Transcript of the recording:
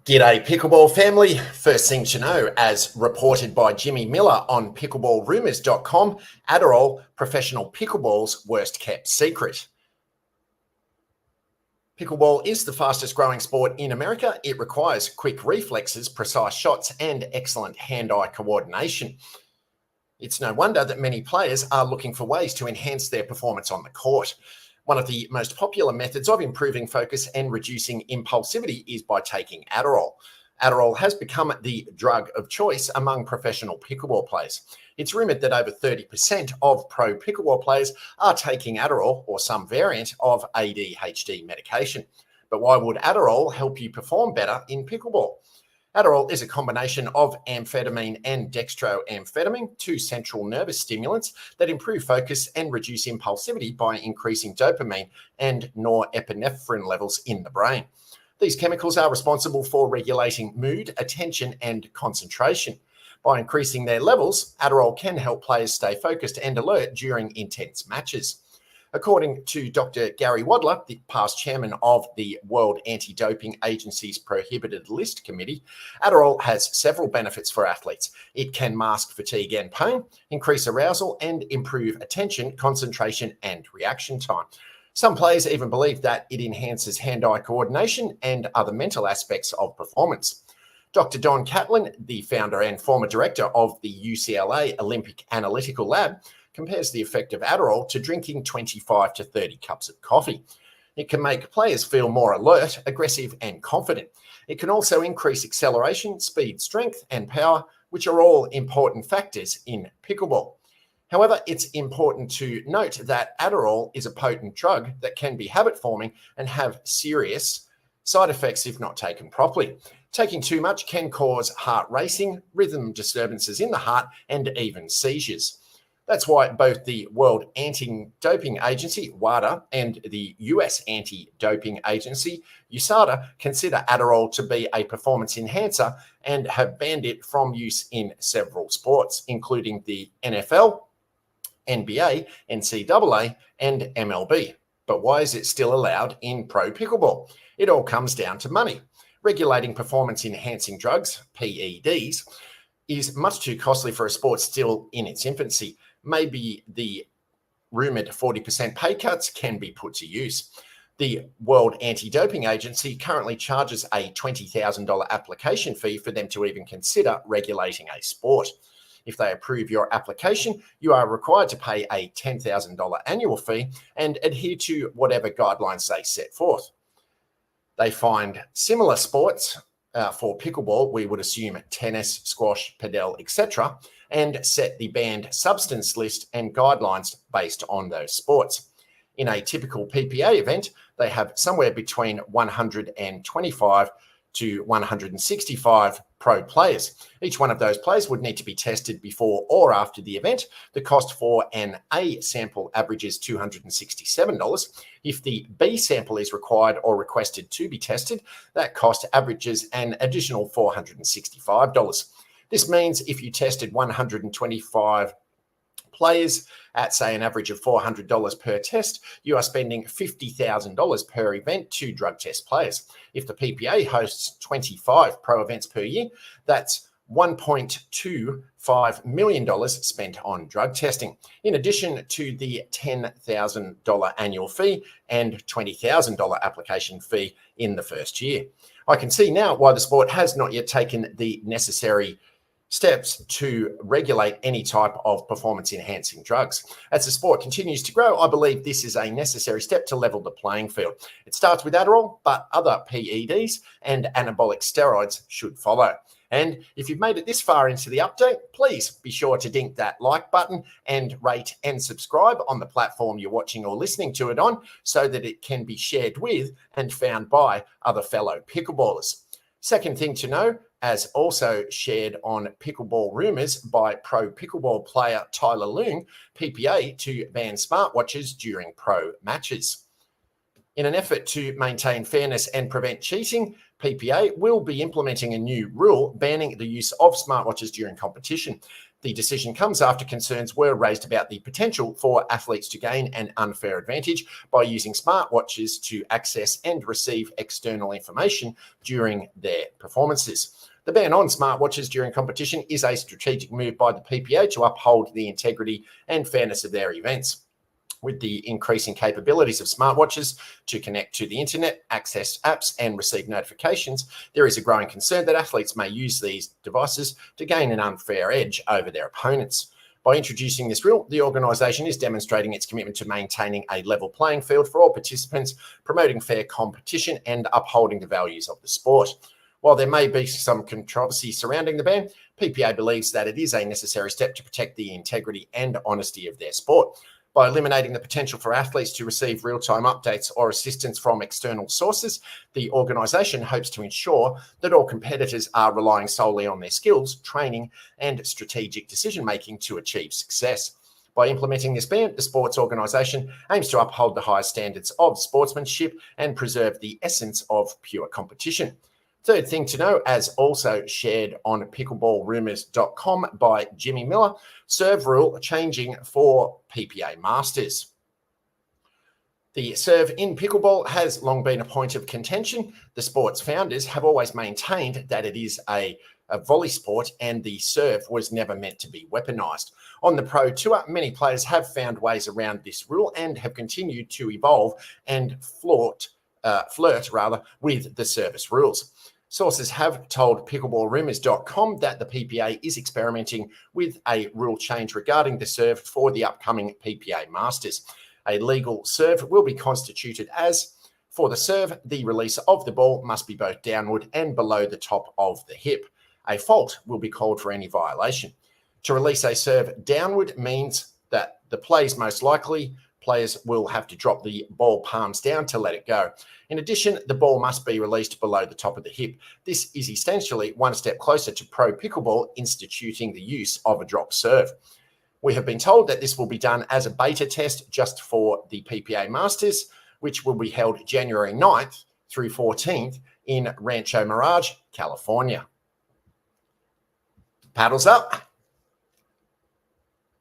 G'day Pickleball family. First thing to know, as reported by Jimmy Miller on pickleballrumours.com, Adderall, professional pickleball's worst kept secret. Pickleball is the fastest growing sport in America. It requires quick reflexes, precise shots, and excellent hand-eye coordination. It's no wonder that many players are looking for ways to enhance their performance on the court. One of the most popular methods of improving focus and reducing impulsivity is by taking Adderall. Adderall has become the drug of choice among professional pickleball players. It's rumoured that over 30% of pro pickleball players are taking Adderall or some variant of ADHD medication. But why would Adderall help you perform better in pickleball? Adderall is a combination of amphetamine and dextroamphetamine, two central nervous stimulants that improve focus and reduce impulsivity by increasing dopamine and norepinephrine levels in the brain. These chemicals are responsible for regulating mood, attention, and concentration. By increasing their levels, Adderall can help players stay focused and alert during intense matches. According to Dr. Gary Wadler, the past chairman of the World Anti-Doping Agency's Prohibited List Committee, Adderall has several benefits for athletes. It can mask fatigue and pain, increase arousal, and improve attention, concentration, and reaction time. Some players even believe that it enhances hand-eye coordination and other mental aspects of performance. Dr. Don Catlin, the founder and former director of the UCLA Olympic Analytical Lab, compares the effect of Adderall to drinking 25 to 30 cups of coffee. It can make players feel more alert, aggressive, and confident. It can also increase acceleration, speed, strength, and power, which are all important factors in pickleball. However, it's important to note that Adderall is a potent drug that can be habit-forming and have serious side effects if not taken properly. Taking too much can cause heart racing, rhythm disturbances in the heart, and even seizures. That's why both the World Anti-Doping Agency, WADA, and the US Anti-Doping Agency, USADA, consider Adderall to be a performance enhancer and have banned it from use in several sports, including the NFL, NBA, NCAA, and MLB. But why is it still allowed in pro pickleball? It all comes down to money. Regulating performance-enhancing drugs, PEDs, is much too costly for a sport still in its infancy. Maybe the rumoured 40% pay cuts can be put to use. The World Anti-Doping Agency currently charges a $20,000 application fee for them to even consider regulating a sport. If they approve your application, you are required to pay a $10,000 annual fee and adhere to whatever guidelines they set forth. They find similar sports for pickleball, we would assume tennis, squash, padel, etc., and set the banned substance list and guidelines based on those sports. In a typical PPA event, they have somewhere between 125 to 165 pro players. Each one of those players would need to be tested before or after the event. The cost for an A sample averages $267. If the B sample is required or requested to be tested, that cost averages an additional $465. This means if you tested 125 players at, say, an average of $400 per test, you are spending $50,000 per event to drug test players. If the PPA hosts 25 pro events per year, that's $1.25 million spent on drug testing, in addition to the $10,000 annual fee and $20,000 application fee in the first year. I can see now why the sport has not yet taken the necessary steps to regulate any type of performance-enhancing drugs. As the sport continues to grow, I believe this is a necessary step to level the playing field. It starts with Adderall, but other PEDs and anabolic steroids should follow. And if you've made it this far into the update, please be sure to dink that like button and rate and subscribe on the platform you're watching or listening to it on so that it can be shared with and found by other fellow pickleballers. Second thing to know, as also shared on Pickleball Rumours by pro pickleball player Tyler Loong, PPA to ban smartwatches during pro matches. In an effort to maintain fairness and prevent cheating, PPA will be implementing a new rule banning the use of smartwatches during competition. The decision comes after concerns were raised about the potential for athletes to gain an unfair advantage by using smartwatches to access and receive external information during their performances. The ban on smartwatches during competition is a strategic move by the PPA to uphold the integrity and fairness of their events. With the increasing capabilities of smartwatches to connect to the internet, access apps, and receive notifications, there is a growing concern that athletes may use these devices to gain an unfair edge over their opponents. By introducing this rule, the organisation is demonstrating its commitment to maintaining a level playing field for all participants, promoting fair competition, and upholding the values of the sport. While there may be some controversy surrounding the ban, PPA believes that it is a necessary step to protect the integrity and honesty of their sport. By eliminating the potential for athletes to receive real-time updates or assistance from external sources, the organisation hopes to ensure that all competitors are relying solely on their skills, training, and strategic decision-making to achieve success. By implementing this ban, the sports organisation aims to uphold the highest standards of sportsmanship and preserve the essence of pure competition. Third thing to know, as also shared on pickleballrumours.com by Jimmy Miller, serve rule changing for PPA Masters. The serve in pickleball has long been a point of contention. The sport's founders have always maintained that it is a volley sport and the serve was never meant to be weaponised. On the Pro Tour, many players have found ways around this rule and have continued to evolve and flirt with the service rules. Sources have told pickleballrumours.com that the PPA is experimenting with a rule change regarding the serve for the upcoming PPA Masters. A legal serve will be constituted as, for the serve, the release of the ball must be both downward and below the top of the hip. A fault will be called for any violation. To release a serve downward means that the plays most likely players will have to drop the ball palms down to let it go. In addition, the ball must be released below the top of the hip. This is essentially one step closer to pro pickleball instituting the use of a drop serve. We have been told that this will be done as a beta test just for the PPA Masters, which will be held January 9th through 14th in Rancho Mirage, California. Paddles up.